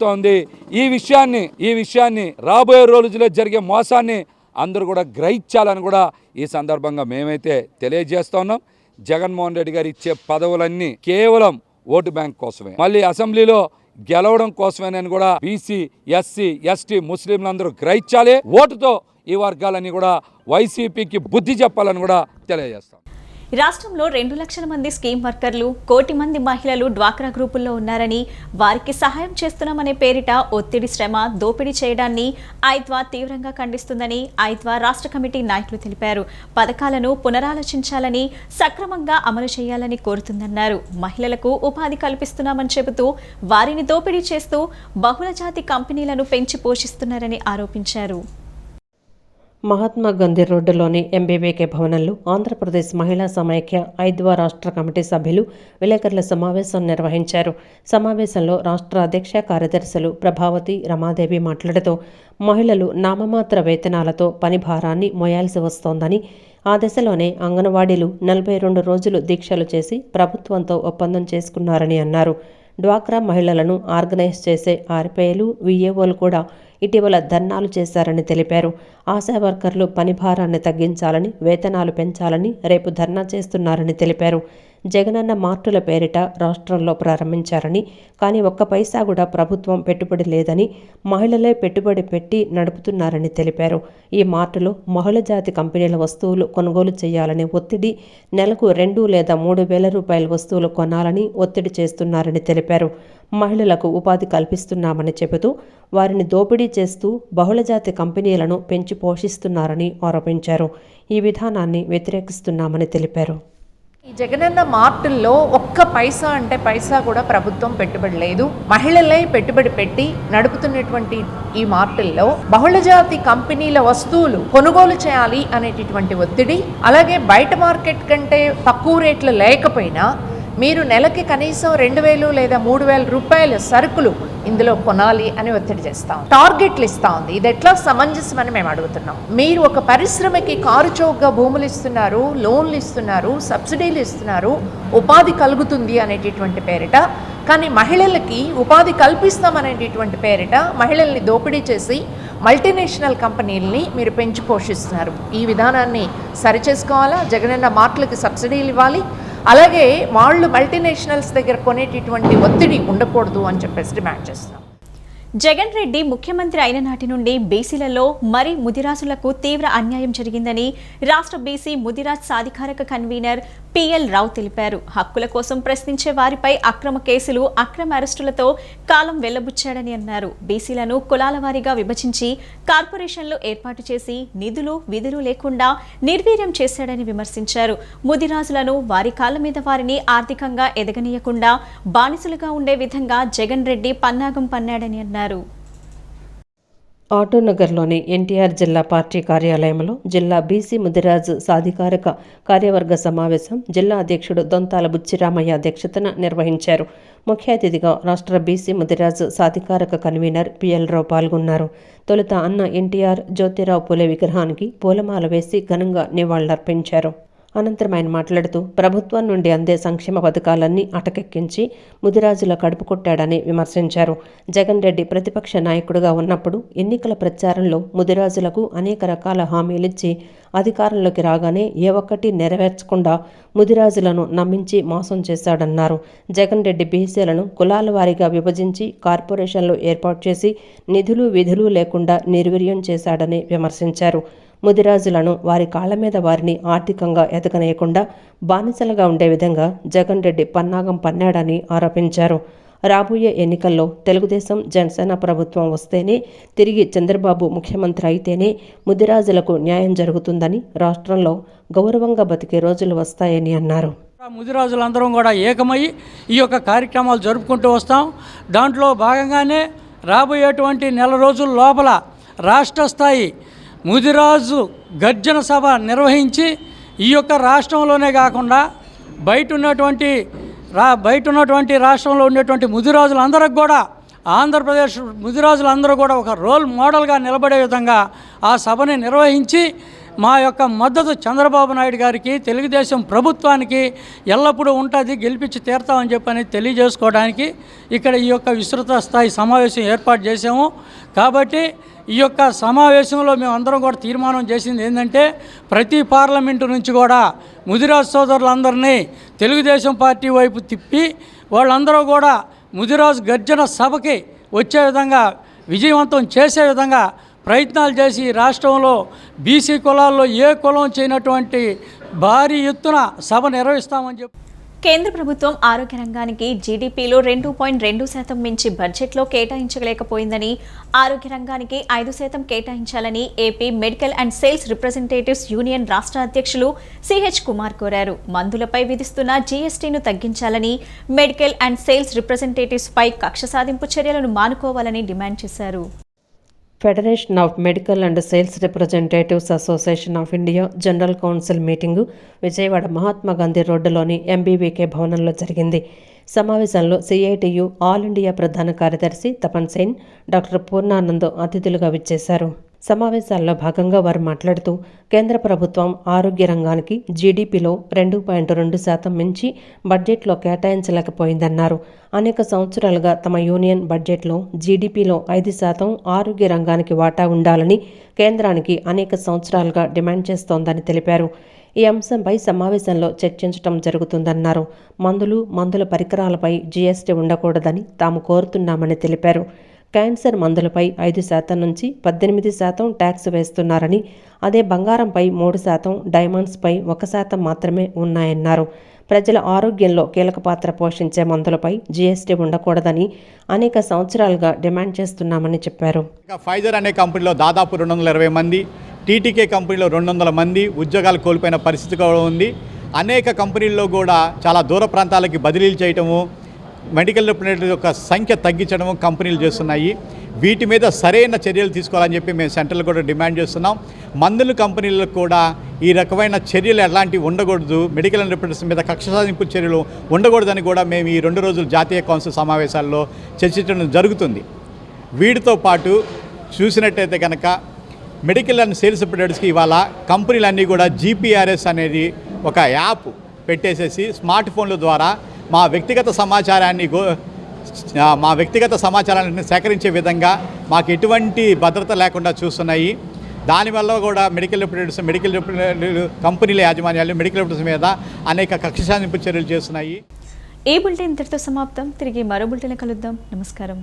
ఉంది. ఈ విషయాన్ని రాబోయే రోజుల్లో జరిగే మోసాన్ని అందరూ కూడా గ్రహించాలని కూడా ఈ సందర్భంగా మేమైతే తెలియజేస్తా ఉన్నాం. జగన్మోహన్ రెడ్డి గారు ఇచ్చే పదవులన్నీ కేవలం ఓటు బ్యాంక్ కోసమే, మళ్ళీ అసెంబ్లీలో గెలవడం కోసమేనని కూడా బీసీ, ఎస్సీ, ఎస్టీ, ముస్లింలందరూ గ్రహించాలి. ఓటుతో ఈ వర్గాలన్నీ కూడా వైసీపీకి బుద్ధి చెప్పాలని కూడా తెలియజేస్తాం. రాష్ట్రంలో 2 లక్షల మంది స్కీమ్ వర్కర్లు, 1 కోటి మంది మహిళలు డ్వాక్రా గ్రూపుల్లో ఉన్నారని, వారికి సహాయం చేస్తున్నామనే పేరిట ఒత్తిడి, శ్రమ, దోపిడీ చేయడాన్ని ఐద్వా తీవ్రంగా ఖండిస్తుందని ఐద్వా రాష్ట్ర కమిటీ నాయకులు తెలిపారు. పథకాలను పునరాలోచించాలని, సక్రమంగా అమలు చేయాలని కోరుతుందన్నారు. మహిళలకు ఉపాధి కల్పిస్తున్నామని చెబుతూ వారిని దోపిడీ చేస్తూ బహుళజాతి కంపెనీలను పెంచి పోషిస్తున్నారని ఆరోపించారు. మహాత్మా గాంధీ రోడ్డులోని ఎంబీబీకే భవనంలో ఆంధ్రప్రదేశ్ మహిళా సమైక్య ఐద్వా రాష్ట్ర కమిటీ సభ్యులు విలేకరుల సమావేశం నిర్వహించారు. సమావేశంలో రాష్ట్ర అధ్యక్ష కార్యదర్శులు ప్రభావతి, రమాదేవి మాట్లాడుతూ మహిళలు నామమాత్ర వేతనాలతో పని భారాన్ని మోయాల్సి వస్తోందని, ఆ దశలోనే అంగన్వాడీలు 42 రోజులు దీక్షలు చేసి ప్రభుత్వంతో ఒప్పందం చేసుకున్నారని అన్నారు. డ్వాక్రా మహిళలను ఆర్గనైజ్ చేసే ఆర్పీఐలు, వీఏఓలు కూడా ఇటీవల ధర్నాలు చేశారని తెలిపారు. ఆశా వర్కర్లు పని భారాన్ని తగ్గించాలని, వేతనాలు పెంచాలని రేపు ధర్నా చేస్తున్నారని తెలిపారు. జగనన్న మార్టుల పేరిట రాష్ట్రంలో ప్రారంభించారని, కానీ ఒక్క పైసా కూడా ప్రభుత్వం పెట్టుబడి లేదని, మహిళలే పెట్టుబడి పెట్టి నడుపుతున్నారని తెలిపారు. ఈ మార్టులో బహుళ జాతి కంపెనీల వస్తువులు కొనుగోలు చేయాలని ఒత్తిడి, నెలకు 2 లేదా 3 వేల రూపాయల వస్తువులు కొనాలని ఒత్తిడి చేస్తున్నారని తెలిపారు. మహిళలకు ఉపాధి కల్పిస్తున్నామని చెబుతూ వారిని దోపిడీ చేస్తూ బహుళజాతి కంపెనీలను పెంచి పోషిస్తున్నారని ఆరోపించారు. ఈ విధానాన్ని వ్యతిరేకిస్తున్నామని తెలిపారు. ఈ జగనన్న మార్టుల్లో ఒక్క పైసా అంటే పైసా కూడా ప్రభుత్వం పెట్టుబడి లేదు. మహిళలే పెట్టుబడి పెట్టి నడుపుతున్నటువంటి ఈ మార్టుల్లో బహుళజాతి కంపెనీల వస్తువులు కొనుగోలు చేయాలి అనేటటువంటి ఒత్తిడి, అలాగే బయట మార్కెట్ కంటే తక్కువ రేట్లు లేకపోయినా మీరు నెలకి కనీసం 2,000 లేదా 3,000 రూపాయల సరుకులు ఇందులో కొనాలి అని ఒత్తిడి చేస్తాం. టార్గెట్లు ఇస్తా ఉంది. ఇది ఎట్లా సమంజసం అని మేము అడుగుతున్నాం. మీరు ఒక పరిశ్రమకి కారు చౌకగా భూములు ఇస్తున్నారు, లోన్లు ఇస్తున్నారు, సబ్సిడీలు ఇస్తున్నారు, ఉపాధి కలుగుతుంది అనేటటువంటి పేరిట, కానీ మహిళలకి ఉపాధి కల్పిస్తామనేటటువంటి పేరిట మహిళల్ని దోపిడీ చేసి మల్టీనేషనల్ కంపెనీలని మీరు పెంచి పోషిస్తున్నారు. ఈ విధానాన్ని సరిచేసుకోవాలా? జగనన్న మార్ట్లకి సబ్సిడీలు ఇవ్వాలి, అలాగే వాళ్ళు మల్టీనేషనల్స్ దగ్గర కొనేటటువంటి ఒత్తిడి ఉండకూడదు అని చెప్పేసి డిమాండ్ చేస్తున్నాం. జగన్ రెడ్డి ముఖ్యమంత్రి అయిన నాటి నుండి బీసీలలో మరి ముదిరాజులకు తీవ్ర అన్యాయం జరిగిందని రాష్ట్ర బీసీ ముదిరాజ్ సాధికారక కన్వీనర్ పిఎల్ రావు తెలిపారు. హక్కుల కోసం ప్రశ్నించే వారిపై అక్రమ కేసులు, అక్రమ అరెస్టులతో కాలం వెళ్లబుచ్చాడని అన్నారు. బీసీలను కులాల వారీగా విభజించి కార్పొరేషన్లు ఏర్పాటు చేసి నిధులు విధులు లేకుండా నిర్వీర్యం చేశాడని విమర్శించారు. ముదిరాజులను వారి కాళ్ల మీద వారిని ఆర్థికంగా ఎదగనీయకుండా బానిసలుగా ఉండే విధంగా జగన్ రెడ్డి పన్నాగం పన్నాడని అన్నారు. ఆటోనగర్లోని ఎన్టీఆర్ జిల్లా పార్టీ కార్యాలయంలో జిల్లా బీసీ ముదిరాజు సాధికారక కార్యవర్గ సమావేశం జిల్లా అధ్యక్షుడు దొంతాల బుచ్చిరామయ్య అధ్యక్షతన నిర్వహించారు. ముఖ్య అతిథిగా రాష్ట్ర బీసీ ముదిరాజు సాధికారక కన్వీనర్ పిఎల్ రావు పాల్గొన్నారు. తొలుత అన్న ఎన్టీఆర్ జ్యోతిరావు పూలే విగ్రహానికి పూలమాల వేసి ఘనంగా నివాళులర్పించారు. అనంతరం ఆయన మాట్లాడుతూ ప్రభుత్వం నుండి అందే సంక్షేమ పథకాలన్నీ అటకెక్కించి ముదిరాజుల కడుపు కొట్టాడని విమర్శించారు. జగన్ రెడ్డి ప్రతిపక్ష నాయకుడిగా ఉన్నప్పుడు ఎన్నికల ప్రచారంలో ముదిరాజులకు అనేక రకాల హామీలిచ్చి అధికారంలోకి రాగానే ఏ ఒక్కటి నెరవేర్చకుండా ముదిరాజులను నమ్మించి మోసం చేశాడన్నారు. జగన్ రెడ్డి బీసీలను కులాల వారీగా విభజించి కార్పొరేషన్లు ఏర్పాటు చేసి నిధులు విధులు లేకుండా నిర్వీర్యం చేశాడని విమర్శించారు. ముదిరాజులను వారి కాళ్ల మీద వారిని ఆర్థికంగా ఎదగనేయకుండా బానిసలుగా ఉండే విధంగా జగన్ రెడ్డి పన్నాగం పన్నాడని ఆరోపించారు. రాబోయే ఎన్నికల్లో తెలుగుదేశం జనసేన ప్రభుత్వం వస్తేనే, తిరిగి చంద్రబాబు ముఖ్యమంత్రి అయితేనే ముదిరాజులకు న్యాయం జరుగుతుందని, రాష్ట్రంలో గౌరవంగా బతికే రోజులు వస్తాయని అన్నారు. ముదిరాజులందరం కూడా ఏకమై ఈ యొక్క కార్యక్రమాలు జరుపుకుంటూ వస్తాం. దాంట్లో భాగంగానే రాబోయేటువంటి నెల రోజుల లోపల రాష్ట్ర స్థాయి ముదిరాజు గర్జన సభ నిర్వహించి ఈ యొక్క రాష్ట్రంలోనే కాకుండా బయట ఉన్నటువంటి రాష్ట్రంలో ఉండేటువంటి ముదిరాజులందరికి కూడా, ఆంధ్రప్రదేశ్ ముదిరాజులందరూ కూడా ఒక రోల్ మోడల్గా నిలబడే విధంగా ఆ సభని నిర్వహించి మా యొక్క మద్దతు చంద్రబాబు నాయుడు గారికి, తెలుగుదేశం ప్రభుత్వానికి ఎల్లప్పుడూ ఉంటుంది, గెలిపించి తీరుతామని చెప్పని తెలియజేసుకోవడానికి ఇక్కడ ఈ యొక్క విస్తృత స్థాయి సమావేశం ఏర్పాటు చేసాము. కాబట్టి ఈ యొక్క సమావేశంలో మేము అందరం కూడా తీర్మానం చేసింది ఏంటంటే, ప్రతి పార్లమెంటు నుంచి కూడా ముదిరాజు సోదరులందరినీ తెలుగుదేశం పార్టీ వైపు తిప్పి వాళ్ళందరూ కూడా ముదిరాజు గర్జన సభకి వచ్చే విధంగా, విజయవంతం చేసే విధంగా ప్రయత్నాలు చేసి రాష్ట్రంలో బీసీ కులాల్లో ఏ కులం చేయనటువంటి భారీ ఎత్తున సభ నిర్వహిస్తామని చెప్పి కేంద్ర ప్రభుత్వం ఆరోగ్య రంగానికి జీడీపీలో 2.2% మించి బడ్జెట్లో కేటాయించలేకపోయిందని, ఆరోగ్య రంగానికి 5% కేటాయించాలని AP medical and sales representatives union రాష్ట్ర అధ్యక్షులు సిహెచ్ కుమార్ కోరారు. మందులపై విధిస్తున్న జీఎస్టీను తగ్గించాలని, మెడికల్ అండ్ సేల్స్ రిప్రజెంటేటివ్స్ పై కక్ష సాధింపు చర్యలను మానుకోవాలని డిమాండ్ చేశారు. Federation of medical and sales representatives association of India general council meeting Vijayawada Mahatma Gandhi రోడ్డులోని ఎంబీవీకే భవనంలో జరిగింది. సమావేశంలో సిఐటియు ఆల్ ఇండియా ప్రధాన కార్యదర్శి తపన్ సేన్, డాక్టర్ పూర్ణానంద్ అతిథులుగా విచ్చేశారు. సమావేశాల్లో భాగంగా వారు మాట్లాడుతూ, కేంద్ర ప్రభుత్వం ఆరోగ్య రంగానికి జీడీపీలో 2.2% మించి బడ్జెట్లో కేటాయించలేకపోయిందన్నారు. అనేక సంవత్సరాలుగా తమ యూనియన్ బడ్జెట్లో జీడీపీలో 5% ఆరోగ్య రంగానికి వాటా ఉండాలని కేంద్రానికి అనేక సంవత్సరాలుగా డిమాండ్ చేస్తోందని తెలిపారు. ఈ అంశంపై సమావేశంలో చర్చించడం జరుగుతుందన్నారు. మందుల పరికరాలపై జీఎస్టీ ఉండకూడదని తాము కోరుతున్నామని తెలిపారు. క్యాన్సర్ మందులపై 5% నుంచి 18% ట్యాక్స్ వేస్తున్నారని, అదే బంగారంపై 3%, డైమండ్స్పై 1% మాత్రమే ఉన్నాయన్నారు. ప్రజల ఆరోగ్యంలో కీలక పాత్ర పోషించే మందులపై జీఎస్టీ ఉండకూడదని అనేక సంవత్సరాలుగా డిమాండ్ చేస్తున్నామని చెప్పారు. ఫైజర్ అనే కంపెనీలో దాదాపు 220 మంది, టీటీకే కంపెనీలో 200 మంది ఉద్యోగాలు కోల్పోయిన పరిస్థితి కూడా ఉంది. అనేక కంపెనీల్లో కూడా చాలా దూర ప్రాంతాలకి బదిలీలు చేయటము, మెడికల్ రిప్రజెంటేటివ్ యొక్క సంఖ్య తగ్గించడము కంపెనీలు చేస్తున్నాయి. వీటి మీద సరైన చర్యలు తీసుకోవాలని చెప్పి మేము సెంట్రల్ కూడా డిమాండ్ చేస్తున్నాం. మందుల కంపెనీలకు కూడా ఈ రకమైన చర్యలు ఎలాంటివి ఉండకూడదు, మెడికల్ అండ్ రిప్రజెంటేషన్ మీద కక్ష సాధింపు చర్యలు ఉండకూడదని కూడా మేము ఈ 2 రోజుల జాతీయ కౌన్సిల్ సమావేశాల్లో చర్చించడం జరుగుతుంది. వీటితో పాటు చూసినట్టయితే కనుక మెడికల్ అండ్ సేల్స్ రిప్రజెంటేటివ్స్కి ఇవాళ కంపెనీలన్నీ కూడా GPRS అనేది ఒక యాప్ పెట్టేసేసి స్మార్ట్ ఫోన్ల ద్వారా మా వ్యక్తిగత సమాచారాన్ని సేకరించే విధంగా మాకు ఎటువంటి భద్రత లేకుండా చూస్తున్నాయి. దానివల్ల కూడా మెడికల్ కంపెనీల యాజమాన్యాలు మెడికల్ రిప్రజెంటేటివ్స్ మీద అనేక కక్ష సాధింపు చర్యలు చేస్తున్నాయి. ఈ బులెటిన్ ఇంతటితో సమాప్తం. తిరిగి మరో బులెటిన్ కలుద్దాం. నమస్కారం.